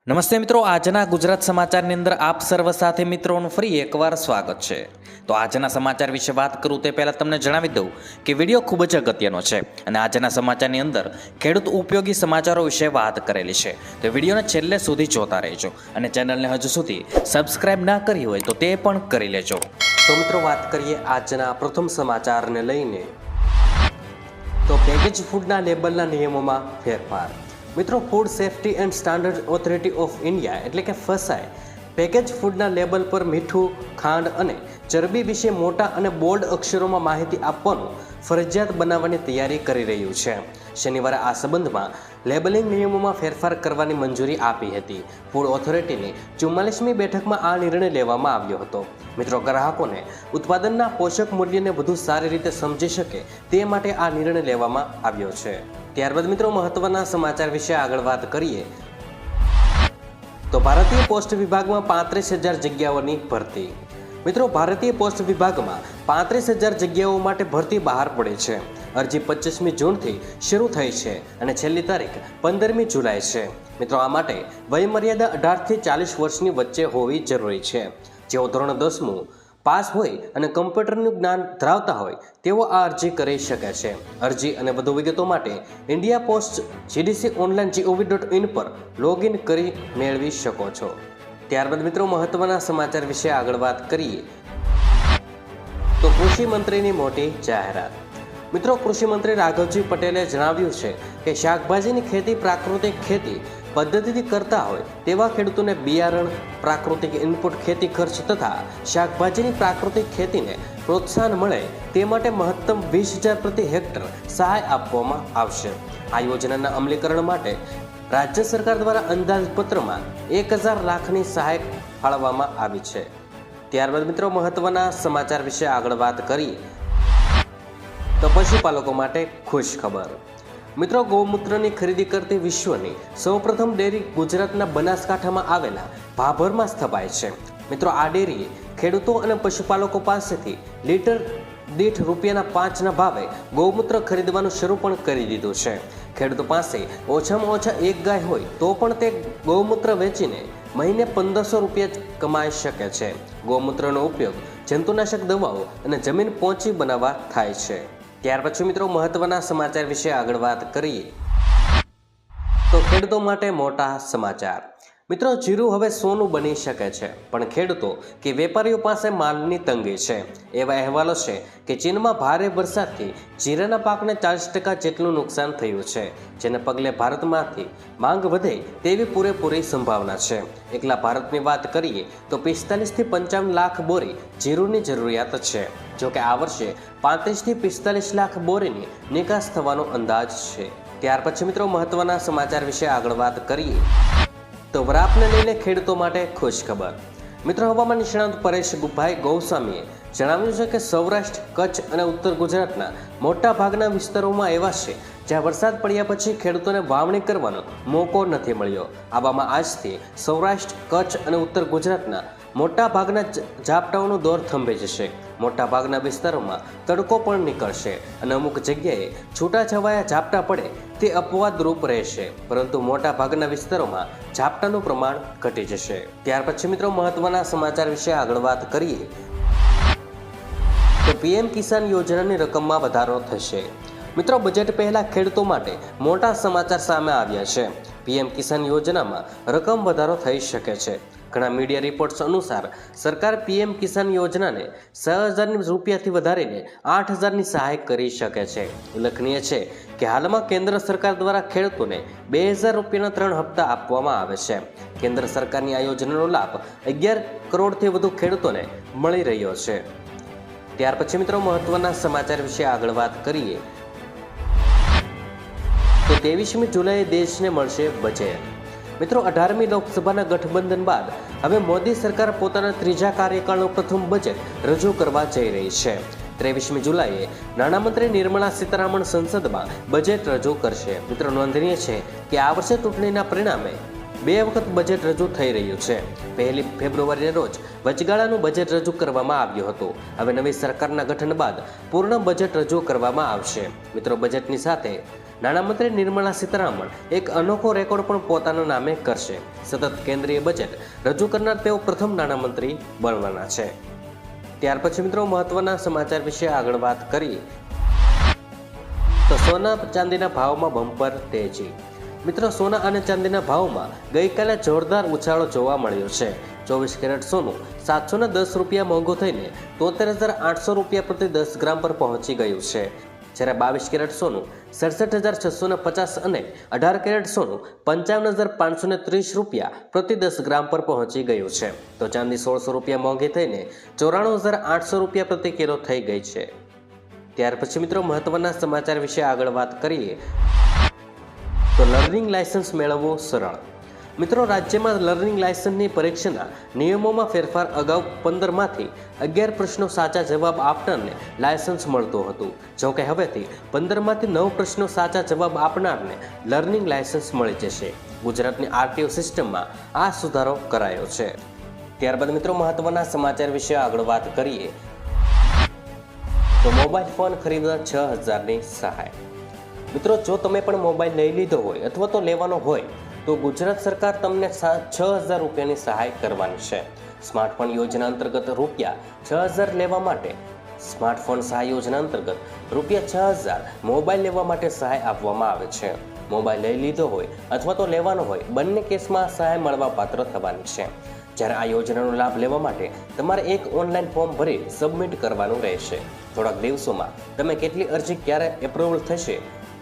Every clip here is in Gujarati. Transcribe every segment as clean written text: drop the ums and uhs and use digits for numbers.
નમસ્તે મિત્રો, આજના ગુજરાત સમાચારની અંદર આપ સર્વ સાથે મિત્રોનું ફરી એકવાર સ્વાગત છે। તો આજના સમાચાર વિશે વાત કરું તે પહેલાં તમને જણાવી દઉં કે વિડીયો ખૂબ જ અગત્યનો છે અને આજના સમાચારની અંદર ખેડૂત ઉપયોગી સમાચારો વિશે વાત કરેલી છે। તો વિડીયોને છેલ્લે સુધી જોતા રહેજો અને ચેનલને હજુ સુધી સબસ્ક્રાઇબ ના કરી હોય તો તે પણ કરી લેજો। તો મિત્રો વાત કરીએ આજના પ્રથમ સમાચારને લઈને। તો પેકેજ ફૂડના લેબલના નિયમોમાં ફેરફાર। મિત્રો, food safety and standard authority of India એટલે કે ફસાય પેકેજ ફૂડના લેબલ પર મીઠું, ખાંડ અને ચરબી વિશે મોટા અને બોલ્ડ અક્ષરોમાં માહિતી આપવાનું ફરજિયાત બનાવવાની તૈયારી કરી રહ્યું છે। શનિવારે આ સંબંધમાં લેબલિંગ નિયમોમાં ફેરફાર કરવાની મંજૂરી આપી હતી। ફૂડ ઓથોરિટીની 44મી બેઠકમાં આ નિર્ણય લેવામાં આવ્યો હતો। મિત્રો, ગ્રાહકોને ઉત્પાદનના પોષક મૂલ્યને વધુ સારી રીતે સમજી શકે તે માટે આ નિર્ણય લેવામાં આવ્યો છે। ત્યારબાદ મિત્રો મહત્વના સમાચાર વિશે આગળ વાત કરીએ તો ભારતીય પોસ્ટ વિભાગમાં 35,000 જગ્યાઓની ભરતી। મિત્રો, ભારતીય પોસ્ટ વિભાગમાં 35,000 જગ્યાઓ માટે ભરતી બહાર પડી છે। અરજી 25મી જૂનથી શરૂ થઈ છે અને છેલ્લી તારીખ 15મી જુલાઈ છે। મિત્રો, આ માટે વયમર્યાદા 18થી 40 વર્ષની વચ્ચે હોવી જરૂરી છે। જેઓ ધોરણ 10મું પાસ હોય અને કમ્પ્યુટરનું જ્ઞાન ધરાવતા હોય તેઓ આ અરજી કરી શકે છે। અરજી અને વધુ વિગતો માટે India post GDC online gov.in પર લોગિન કરી મેળવી શકો છો। ત્યારબાદ મિત્રો મહત્વના સમાચાર વિશે આગળ વાત કરીએ તો કૃષિ મંત્રીની મોટી જાહેરાત। મિત્રો, કૃષિ મંત્રી રાઘવજી પટેલે જણાવ્યું છે કે શાકભાજીની ખેતી પ્રાકૃતિક ખેતી પદ્ધતિથી કરતા હોય તેવા ખેડૂતોને બિયારણ, પ્રાકૃતિક ઇનપુટ ખેતી ખર્ચ તથા શાકભાજીની પ્રાકૃતિક ખેતીને પ્રોત્સાહન મળે તે માટે મહત્તમ 20,000 પ્રતિ હેક્ટર સહાય આપવામાં આવશે। આ યોજનાના અમલીકરણ માટે રાજ્ય સરકાર દ્વારા અંદાજપત્રમાં 1,000 લાખની સહાય ફાળવવામાં આવી છે। ત્યારબાદ મિત્રો મહત્વના સમાચાર વિશે આગળ વાત કરીએ તો પશુપાલકો માટે ખુશ ખબર। મિત્રો, ગૌમૂત્રની ખરીદી કરતી વિશ્વની સૌપ્રથમ ડેરી ગુજરાતના બનાસકાંઠામાં આવેલા ભાભરમાં સ્થપાય છે। મિત્રો, આ ડેરીએ ખેડૂતો અને પશુપાલકો પાસેથી લીટર દીઠ ₹5ના ભાવે ગૌમૂત્ર ખરીદવાનું શરૂ પણ કરી દીધું છે। ખેડૂતો પાસે ઓછામાં ઓછા એક ગાય હોય તો પણ તે ગૌમૂત્ર વેચીને મહિને ₹1,500 કમાઈ શકે છે। ગૌમૂત્રનો ઉપયોગ જંતુનાશક દવાઓ અને જમીન પોચી બનાવવા થાય છે। ત્યાર પછી મિત્રો મહત્વના સમાચાર વિશે આગળ વાત કરીએ તો ખેડૂતો માટે મોટા સમાચાર। મિત્રો, જીરું હવે સોનું બની શકે છે, પણ ખેડૂતો કે વેપારીઓ પાસે માલની તંગી છે। એવા અહેવાલો છે કે ચીનમાં ભારે વરસાદથી જીરાના પાકને 40% જેટલું નુકસાન થયું છે, જેને પગલે ભારતમાંથી માંગ વધે તેવી પૂરેપૂરી સંભાવના છે। એકલા ભારતની વાત કરીએ તો 45થી 55 લાખ બોરી જીરુની જરૂરિયાત છે। જોકે આ વર્ષે 35થી 45 લાખ બોરીની નિકાસ થવાનો અંદાજ છે। ત્યાર પછી મિત્રો મહત્વના સમાચાર વિશે આગળ વાત કરીએ તો વરાપને લઈને ખેડૂતો માટે ખુશ ખબર। મિત્રો, હવામાન નિષ્ણાંત પરેશભાઈ ગોસ્વામીએ જણાવ્યું છે કે સૌરાષ્ટ્ર, કચ્છ અને ઉત્તર ગુજરાતના મોટા ભાગના વિસ્તારોમાં એવા છે જ્યાં વરસાદ પડ્યા પછી ખેડૂતોને વાવણી કરવાનો મોકો નથી મળ્યો। આવામાં આજથી સૌરાષ્ટ્ર, કચ્છ અને ઉત્તર ગુજરાતના મોટા ભાગના ઝાપટાઓનો દોર થંભી જશે। મોટા ભાગના વિસ્તારોમાં તડકો પણ નીકળશે અને અમુક જગ્યાએ છૂટાછવાયા ઝાપટા પડે તે અપવાદરૂપ રહેશે, પરંતુ મોટા ભાગના વિસ્તારોમાં ઝાપટાનું પ્રમાણ ઘટી જશે। ત્યાર પછી મિત્રો મહત્વના સમાચાર વિશે આગળ વાત કરીએ તો પીએમ કિસાન યોજનાની રકમમાં વધારો થશે। મિત્રો, બજેટ પહેલા ખેડૂતો માટે મોટા સમાચાર સામે આવ્યા છે। પીએમ કિસાન યોજનામાં રકમ વધારો થઈ શકે છે। ઘણા મીડિયા રિપોર્ટ્સ અનુસાર સરકાર પીએમ કિસાન યોજનાને ₹6,000થી વધારીને 8,000ની સહાય કરી શકે છે। ઉલ્લેખનીય છે કે હાલમાં કેન્દ્ર સરકાર દ્વારા ખેડૂતોને ₹2,000ના 3 હપ્તા આપવામાં આવે છે। કેન્દ્ર સરકારની આ યોજનાનો લાભ 11 કરોડથી વધુ ખેડૂતોને મળી રહ્યો છે। ત્યાર પછી મિત્રો મહત્વના સમાચાર વિશે આગળ વાત કરીએ તો 23મી જુલાઈએ દેશને મળશે બજેટ। મિત્રો, 18મી લોકસભાના ગઠબંધન બાદ હવે મોદી સરકાર પોતાના ત્રીજા કાર્યકાળનું પ્રથમ બજેટ રજૂ કરવા જઈ રહી છે। 23મી જુલાઈએ નાણામંત્રી નિર્મલા સીતારામન સંસદમાં બજેટ રજૂ કરશે। મિત્રો, નોંધનીય છે કે આ વર્ષે ચૂંટણીના પરિણામે 2 વખત બજેટ રજૂ થઈ રહ્યું છે। 1 ફેબ્રુઆરીના રોજ વચગાળાનું બજેટ રજૂ કરવામાં આવ્યું હતું। હવે નવી સરકારના ગઠન બાદ પૂર્ણ બજેટ રજૂ કરવામાં આવશે। મિત્રો, બજેટની સાથે નાણામંત્રી નિર્મલા સીતારામન એક અનોખો રેકોર્ડ પણ પોતાના નામે કરશે. સતત કેન્દ્રીય બજેટ રજૂ કરનાર તેઓ પ્રથમ નાણામંત્રી બનવાના છે. ત્યાર પછી મિત્રો મહત્વના સમાચાર વિશે આગળ વાત કરીએ તો સોના ચાંદીના ભાવમાં બમ્પર તેજી. મિત્રો સોના અને ચાંદીના ભાવમાં ગઈકાલે જોરદાર ઉછાળો જોવા મળ્યો છે. 24 કેરેટ સોનું 710 રૂપિયા મોંઘું થઈને 73,800 રૂપિયા પ્રતિ 10 ગ્રામ પર પહોંચી ગયું છે. જ્યારે 22 કેરેટ સોનું 67,650 અને 18 કેરેટ સોનું 55,530 રૂપિયા પ્રતિ 10 ગ્રામ પર પહોંચી ગયું છે. તો ચાંદી 1,600 રૂપિયા મોંઘી થઈને 94,800 રૂપિયા પ્રતિ કિલો થઈ ગઈ છે. ત્યાર પછી મિત્રો મહત્વના સમાચાર વિશે આગળ વાત કરીએ તો લર્નિંગ લાયસન્સ મેળવવું સરળ. મિત્રો રાજ્યમાં લર્નિંગ લાયસન્સની પરીક્ષાના નિયમોમાં ફેરફાર અગાઉ 15માંથી 11 પ્રશ્નો સાચા જવાબ આપનારને લાયસન્સ મળતું હતું. જોકે હવેથી 15માંથી 9 પ્રશ્નો સાચા જવાબ આપનારને લર્નિંગ લાયસન્સ મળી જશે. ગુજરાતની આરટીઓ સિસ્ટમમાં આ સુધારો કરાયો છે. ત્યારબાદ મિત્રો મહત્વના સમાચાર વિશે આગળ વાત કરીએ તો મોબાઈલ ફોન ખરીદવા 6,000ની સહાય. મિત્રો જો તમે પણ મોબાઈલ લઈ લીધો હોય અથવા તો લેવાનો હોય તો ગુજરાત સરકાર તમને 6,000 રૂપિયાની સહાય કરવાની છે. સ્માર્ટફોન યોજના અંતર્ગત રૂપિયા 6,000 લેવા માટે સ્માર્ટફોન સહાય યોજના અંતર્ગત રૂપિયા 6,000 મોબાઈલ લેવા માટે સહાય આપવામાં આવે છે. મોબાઈલ લઈ લીધો હોય અથવા તો લેવાનો હોય બંને કેસમાં સહાય મળવા પાત્ર થવાની છે. જ્યારે આ યોજનાનો લાભ લેવા માટે તમારે એક ઓનલાઈન ફોર્મ ભરી સબમિટ કરવાનું રહેશે. થોડાક દિવસોમાં તમે કેટલી અરજી ક્યારે એપ્રુવલ થશે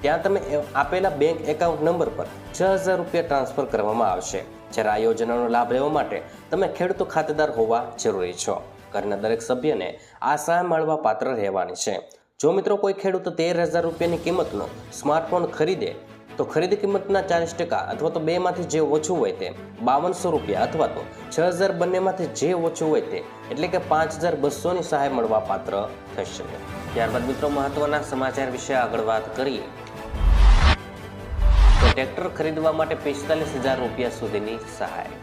ત્યાં તમે આપેલા બેંક એકાઉન્ટ નંબર પર 6,000 રૂપિયા ટ્રાન્સફર કરવામાં આવશે. જ્યારે આ યોજનાનો લાભ લેવા માટે તમે ખેડૂત ખાતેદાર હોવા જરૂરી છો. ઘરના દરેક સભ્યને આ સહાય મળવા પાત્ર રહેવાની છે. જો મિત્રો કોઈ ખેડૂત 13,000 રૂપિયાની કિંમતનો સ્માર્ટફોન ખરીદે તો ખરીદી કિંમતના 40% અથવા તો બેમાંથી જે ઓછું હોય તે 5,200 રૂપિયા અથવા તો 6,000 બંનેમાંથી જે ઓછું હોય તે એટલે કે 5,200ની સહાય મળવા પાત્ર થશે. ત્યારબાદ મિત્રો મહત્વના સમાચાર વિશે આગળ વાત કરીએ તો ટ્રેક્ટર ખરીદવા માટે 45,000 રૂપિયા સુધીની સહાય.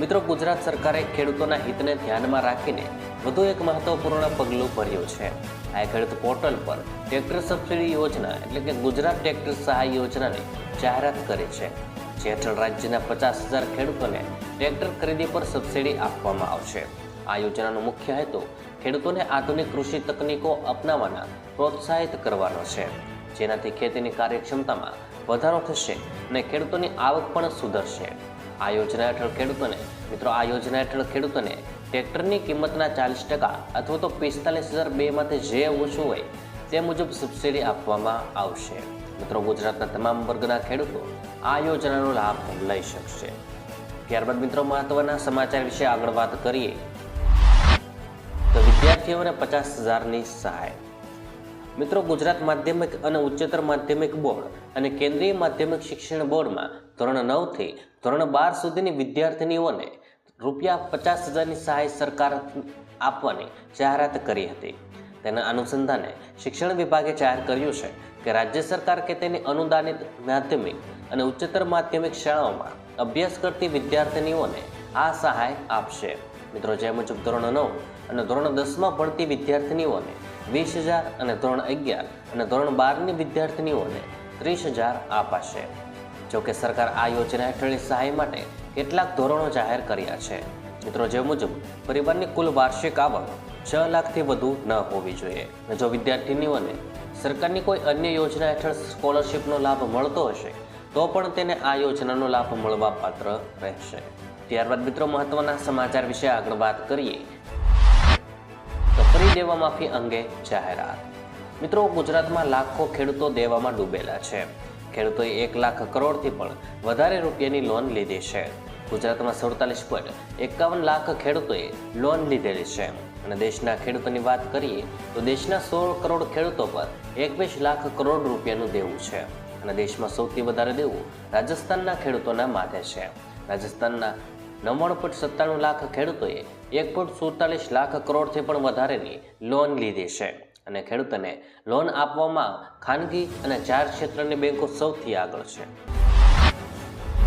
મિત્રો ગુજરાત સરકારે ખેડૂતોના હિતને ધ્યાનમાં રાખીને વધુ એક મહત્વપૂર્ણ પગલું ભર્યું છે. આ ખેડૂત પોર્ટલ પર ટ્રેક્ટર સબસિડી યોજના એટલે કે ગુજરાત ટ્રેક્ટર સહાય યોજનાની જાહેરાત કરી છે. જે હેઠળ રાજ્યના 50,000 ખેડૂતોને ટ્રેક્ટર ખરીદી પર સબસિડી આપવામાં આવશે. આ યોજનાનો મુખ્ય હેતુ ખેડૂતોને આધુનિક કૃષિ તકનીકો અપનાવવાના પ્રોત્સાહિત કરવાનો છે, જેનાથી ખેતીની કાર્યક્ષમતામાં વધારો થશે અને ખેડૂતોની આવક પણ સુધરશે. આ યોજના હેઠળ ખેડૂતોને ટ્રેક્ટરની કિંમતના 40% અથવા તો 45,000 બેમાંથી જે ઓછું હોય તે મુજબ સબસિડી આપવામાં આવશે. મિત્રો ગુજરાતના તમામ વર્ગના ખેડૂતો આ યોજનાનો લાભ લઈ શકશે. ત્યારબાદ મિત્રો મહત્વના સમાચાર વિશે આગળ વાત કરીએ તો વિદ્યાર્થીઓને 50,000ની સહાય. મિત્રો ગુજરાત માધ્યમિક અને ઉચ્ચતર માધ્યમિક બોર્ડ અને કેન્દ્રીય માધ્યમિક શિક્ષણ બોર્ડમાં ધોરણ 9 થી ધોરણ 12 સુધીની વિદ્યાર્થીનીઓને રૂપિયા 50,000ની સહાય સરકાર આપવાની જાહેરાત કરી હતી. તેના અનુસંધાને શિક્ષણ વિભાગે જાહેર કર્યું છે કે રાજ્ય સરકાર કે તેની અનુદાનિત માધ્યમિક અને ઉચ્ચતર માધ્યમિક શાળાઓમાં અભ્યાસ કરતી વિદ્યાર્થીનીઓને આ સહાય આપશે. મિત્રો જે મુજબ ધોરણ 9 અને ધોરણ 10માં ભણતી વિદ્યાર્થીનીઓને 20,000 અને ધોરણ 11 અને ધોરણ 12ની વિદ્યાર્થીનીઓને 30,000 અપાશે. જોકે સરકાર આ યોજના હેઠળની સહાય માટે કેટલાક ધોરણો જાહેર કર્યા છે. મિત્રો જે મુજબ પરિવારની કુલ વાર્ષિક આવક 6 લાખથી વધુ ન હોવી જોઈએ. જો વિદ્યાર્થીનીઓને સરકારની કોઈ અન્ય યોજના હેઠળ સ્કોલરશીપનો લાભ મળતો હશે તો પણ તેને આ યોજનાનો લાભ મળવા પાત્ર રહેશે. ત્યારબાદ મિત્રો મહત્વના સમાચાર વિશે આગળ વાત કરીએ તો ફરી દેવા માફી અંગે જાહેરાત. મિત્રો ગુજરાતમાં લાખો ખેડૂતો દેવામાં ડૂબેલા છે. ખેડૂતોએ 1 લાખ કરોડથી પણ વધારે રૂપિયાની લોન લીધી છે. ગુજરાતમાં 47.51 લાખ ખેડૂતોએ લોન લીધેલી છે. અને દેશના ખેડૂતોની વાત કરીએ તો દેશના 16 કરોડ ખેડૂતો પર 21 લાખ કરોડ રૂપિયાનું દેવું છે. અને દેશમાં સૌથી વધારે દેવું રાજસ્થાનના ખેડૂતોના માથે છે. રાજસ્થાનના 99.97 લાખ ખેડૂતોએ 1.47 લાખ કરોડથી પણ વધારેની લોન લીધી છે. અને ખેડૂતોને લોન આપવામાં ખાનગી અને જાહેર ક્ષેત્રની બેંકો સૌથી આગળ છે.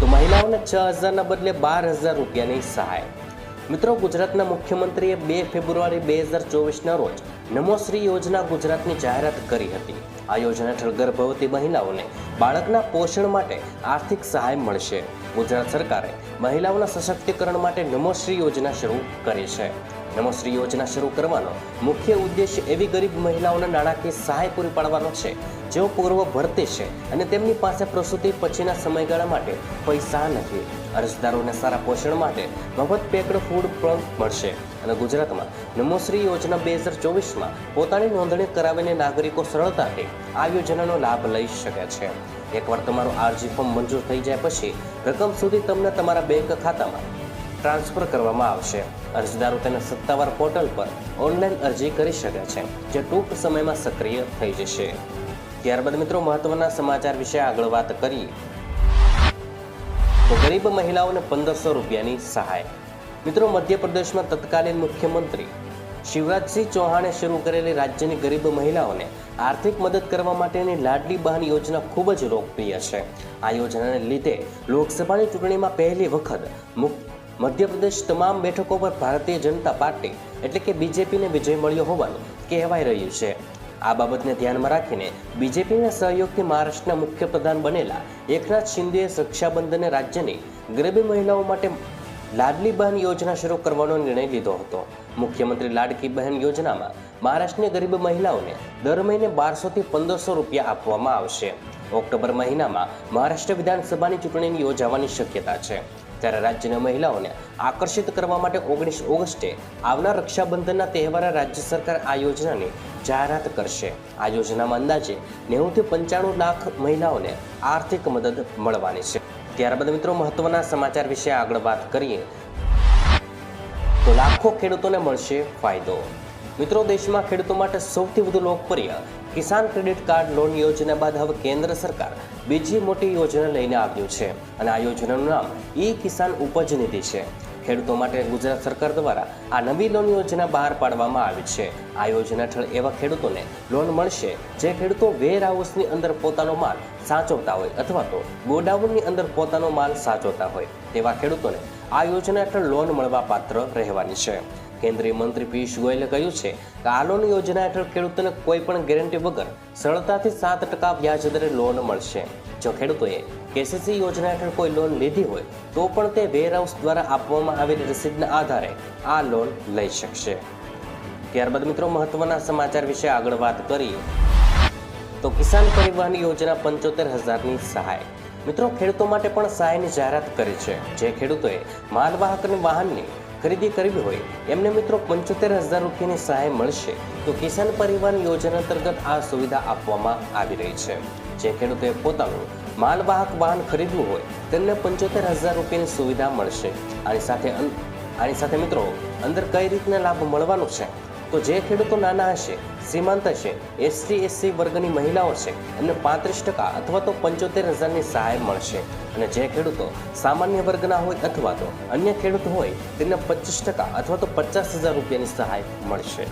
તો મહિલાઓને 6,000ના બદલે 12,000 રૂપિયાની સહાય. મિત્રો ગુજરાતના મુખ્યમંત્રીએ 2 ફેબ્રુઆરી 2024ના રોજ નમોશ્રી યોજના ગુજરાતની જાહેરાત કરી હતી. આ યોજના હેઠળ ગર્ભવતી મહિલાઓને બાળકના પોષણ માટે આર્થિક સહાય મળશે. ગુજરાત સરકારે મહિલાઓના સશક્તિકરણ માટે નમોશ્રી યોજના શરૂ કરી છે. નમોશ્રી યોજના શરૂ કરવાનો મુખ્ય ઉદ્દેશ્ય એવી ગરીબ મહિલાઓને નાણાકીય સહાય પૂરી પાડવાનો છે જેઓ પૂર્વ ભરતી છે અને તેમની પાસે પ્રસૂતિ પછીના સમયગાળા માટે પૈસા નથી. અરજદારોને સારા પોષણ માટે મફત પેક્ડ ફૂડ પણ મળશે અને ગુજરાતમાં નમોશ્રી યોજના 2024માં પોતાની નોંધણી કરાવીને નાગરિકો સરળતાથી આ યોજનાનો લાભ લઈ શકે છે. એકવાર તમારું અરજી ફોર્મ મંજૂર થઈ જાય પછી રકમ સુધી તમને તમારા બેંક ખાતામાં ટ્રાન્સફર કરવામાં આવશે. અરજદારો તેના સત્તાવાર પોર્ટલ પર ઓનલાઈન અરજી કરી શકે છે, જે ટૂંક સમયમાં સક્રિય થઈ જશે. ત્યારબાદ મિત્રો મહત્વના સમાચાર વિશે આગળ વાત કરીએ તો ગરીબ મહિલાઓને 1500 રૂપિયાની સહાય. મિત્રો મધ્યપ્રદેશમાં તત્કાલીન મુખ્યમંત્રી શિવરાજસિંહ ચૌહાણે શરૂ કરેલી રાજ્યની ગરીબ મહિલાઓને આર્થિક મદદ કરવા માટેની લાડલી બહેન યોજના ખૂબ જ લોકપ્રિય છે. આ યોજનાને લીધે લોકસભાની ચૂંટણીમાં પહેલી વખત મધ્યપ્રદેશ તમામ બેઠકો પર ભારતીય જનતા પાર્ટી એટલે કે બીજેપીને વિજય મળ્યો હોવાનું કહેવાઈ રહ્યું છે. આ બાબતને ધ્યાનમાં રાખીને બીજેપીના સહયોગથી મહારાષ્ટ્રના મુખ્યપ્રધાન બનેલા એકનાથ શિંદેએ રક્ષાબંધને રાજ્યની ગરીબી મહિલાઓ માટે લાડલી બહેન યોજના શરૂ કરવાનો નિર્ણય લીધો હતો. મુખ્યમંત્રી લાડકી બહેન યોજનામાં મહારાષ્ટ્રની ગરીબ મહિલાઓને દર મહિને 1200 થી 1500 રૂપિયા આપવામાં આવશે. ઓક્ટોબર મહિનામાં મહારાષ્ટ્ર વિધાનસભાની ચૂંટણી યોજાવાની શક્યતા છે. ત્યારે રાજ્યના મહિલાઓને આકર્ષિત કરવા માટે 19 ઓગસ્ટે આવનાર રક્ષાબંધનના તહેવારે રાજ્ય સરકાર આ યોજનાની જાહેરાત કરશે. આ યોજનામાં અંદાજે 90 થી 95 લાખ મહિલાઓને આર્થિક મદદ મળવાની છે. ત્યારબાદ મિત્રો મહત્વના સમાચાર વિશે આગળ વાત કરીએ તો લાખો ખેડૂતોને મળશે ફાયદો. મિત્રો દેશમાં ખેડૂતો માટે સૌથી વધુ લોકપ્રિય કિસાન ક્રેડિટ કાર્ડ લોન યોજના બાદ હવે કેન્દ્ર સરકાર બીજી મોટી યોજના લઈને આવ્યું છે અને આ યોજનાનું નામ ઈ કિસાન ઉપજ નિધિ છે. ખેડૂતો માટે ગુજરાત સરકાર દ્વારા આ નવી લોન યોજના બહાર પાડવામાં આવી છે. આ યોજના હેઠળ એવા ખેડૂતોને લોન મળશે જે ખેડૂતો વેર હાઉસની અંદર પોતાનો માલ સાચવતા હોય અથવા તો ગોડાઉનની અંદર પોતાનો માલ સાચવતા હોય તેવા ખેડૂતોને આ યોજના હેઠળ લોન મળવા પાત્ર રહેવાની છે. કેન્દ્રીય મંત્રી પિયુષ ગોયલે કહ્યું છે કે આ લોન યોજના હેઠળ ખેડૂતોને કોઈ પણ ગેરંટી વગર સરળતાથી 7% વ્યાજ દરે લોન મળશે. જો ખેડૂતોએ કેસીસી યોજના હેઠળ કોઈ લોન લીધી હોય તો પણ તે વેરહાઉસ દ્વારા આપવામાં આવેલી રસીદના આધારે આ લોન લઈ શકશે. ત્યારબાદ મિત્રો મહત્વના સમાચાર વિશે આગળ વાત કરીએ તો કિસાન પરિવહન યોજના 75,000ની સહાય. મિત્રો ખેડૂતો માટે પણ સહાયની જાહેરાત કરી છે. જે ખેડૂતોએ માલવાહક અને વાહનની ખરીદી કરવી હોય એમને મિત્રો 75,000 રૂપિયાની સહાય મળશે. તો કિસાન પરિવહન યોજના અંતર્ગત આ સુવિધા આપવામાં આવી રહી છે. જે ખેડૂતોએ પોતાનું માલવાહક વાહન ખરીદવું હોય તેમને 75,000 રૂપિયાની સુવિધા મળશે. આની સાથે મિત્રો અંદર કઈ રીતના લાભ મળવાનો છે તો જે ખેડૂતો નાના હશે, સીમાંત હશે, SC/SC વર્ગની મહિલાઓ છે એમને 35% અથવા તો 75,000ની સહાય મળશે અને જે ખેડૂતો સામાન્ય વર્ગના હોય અથવા તો અન્ય ખેડૂત હોય તેમને 25% અથવા તો 50,000 રૂપિયાની સહાય મળશે.